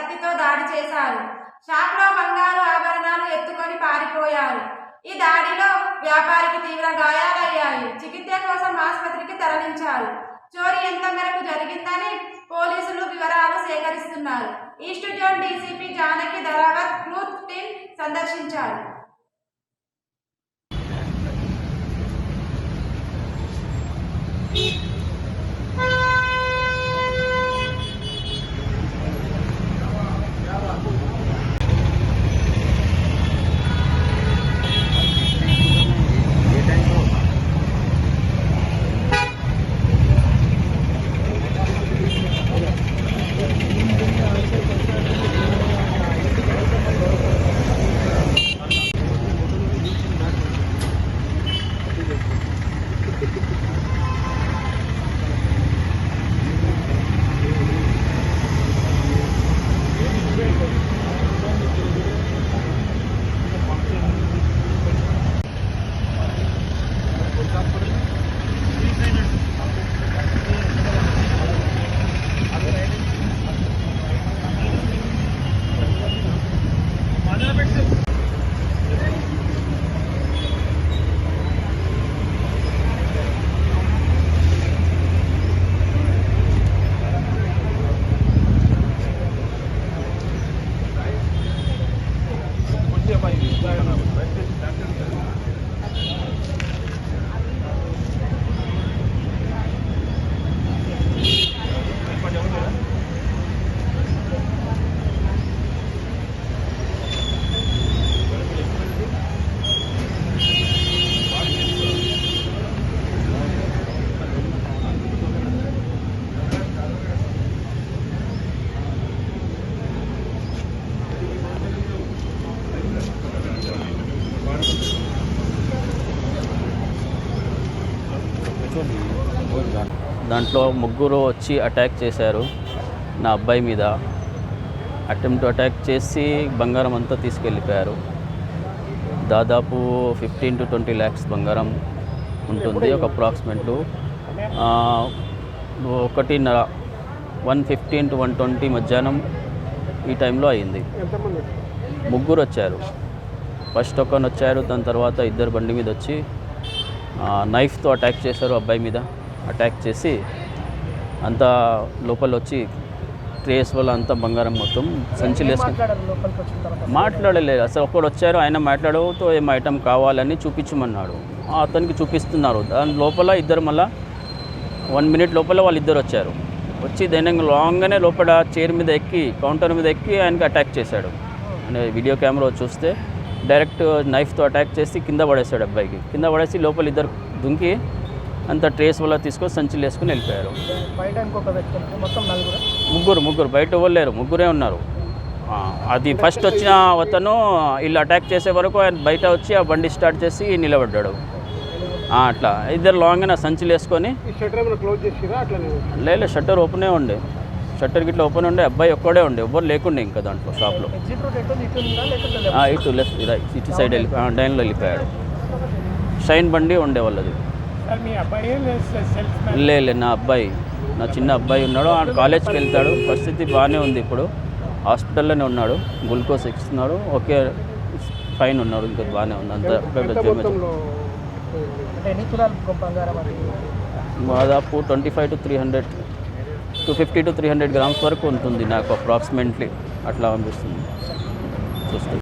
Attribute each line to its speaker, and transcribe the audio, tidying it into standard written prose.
Speaker 1: కత్తితో దాడి చేశారు. షాప్లో బంగారు ఆభరణాలు ఎత్తుకొని పారిపోయారు. ఈ దాడిలో వ్యాపారికి తీవ్ర గాయాలయ్యాయి. చికిత్స కోసం ఆసుపత్రికి తరలించారు. చోరీ ఎంత మేరకు జరిగిందని పోలీసులు వివరాలు సేకరిస్తున్నారు. East zone DCP Janaki Dharavath clues team సందర్శించారు.
Speaker 2: దాంట్లో ముగ్గురు వచ్చి అటాక్ చేశారు నా అబ్బాయి మీద. అటెంప్ట్ అటాక్ చేసి బంగారం అంతా తీసుకెళ్ళిపోయారు. దాదాపు 15 to 20 lakhs బంగారం ఉంటుంది. ఒక అప్రాక్సిమేట్ 1:15 to 1:20 మధ్యాహ్నం ఈ టైంలో అయింది. ముగ్గురు వచ్చారు. ఫస్ట్ ఒకరు వచ్చారు, దాని తర్వాత ఇద్దరు బండి మీద వచ్చి నైఫ్తో అటాక్ చేశారు. అబ్బాయి మీద అటాక్ చేసి అంతా లోపల వచ్చి ట్రేస్ వల్ల అంతా బంగారం మొత్తం సంచిలో మాట్లాడలేదు. అసలు ఒకడు వచ్చారు, ఆయన మాట్లాడుతూ ఏం ఐటమ్ కావాలని చూపించమన్నాడు. అతనికి చూపిస్తున్నారు. దాని లోపల ఇద్దరు మళ్ళీ 1 minute లోపల వాళ్ళిద్దరు వచ్చారు. వచ్చి దాని లాంగ్గానే లోపల చైర్ మీద ఎక్కి కౌంటర్ మీద ఎక్కి ఆయనకి అటాక్ చేశాడు. వీడియో కెమెరా చూస్తే డైరెక్ట్ నైఫ్తో అటాక్ చేసి కింద పడేశాడు. అబ్బాయికి కింద పడేసి లోపల ఇద్దరు దుంకి అంత ట్రేస్ వల్ల తీసుకొని సంచులు వేసుకుని వెళ్ళిపోయారు. ముగ్గురు బయట ఇవ్వలేరు, ముగ్గురే ఉన్నారు. అది ఫస్ట్ వచ్చిన అతను వీళ్ళు అటాక్ చేసే వరకు ఆయన బయట వచ్చి ఆ బండి స్టార్ట్ చేసి నిలబడ్డాడు. అట్లా ఇద్దరు లాంగ్గా సంచులు వేసుకొని లేదు, షట్టర్ ఓపెనే ఉండే, షట్టర్ గిట్లా ఓపెన్ ఉండే. అబ్బాయి ఒక్కడే ఉండే, ఎవ్వరు లేకుండే ఇంకా దాంట్లో షాప్లో. ఇటు లెఫ్ట్ ఇటు సైడ్ డైన్లో వెళ్ళిపోయాడు. షైన్ బండి ఉండే వాళ్ళది. లేదు, నా అబ్బాయి, నా చిన్న అబ్బాయి ఉన్నాడు. ఆ కాలేజ్కి వెళ్తాడు. పరిస్థితి బాగానే ఉంది. ఇప్పుడు హాస్పిటల్లోనే ఉన్నాడు. గ్లూకోజ్ ఇస్తున్నాడు. ఓకే, ఫైన్ ఉన్నాడు. ఇంకా బాగానే ఉంది. అంత దాదాపు 25 to 300 250 to 300 grams వరకు ఉంటుంది నాకు అప్రాక్సిమేట్లీ. అట్లా అనిపిస్తుంది చూస్తే.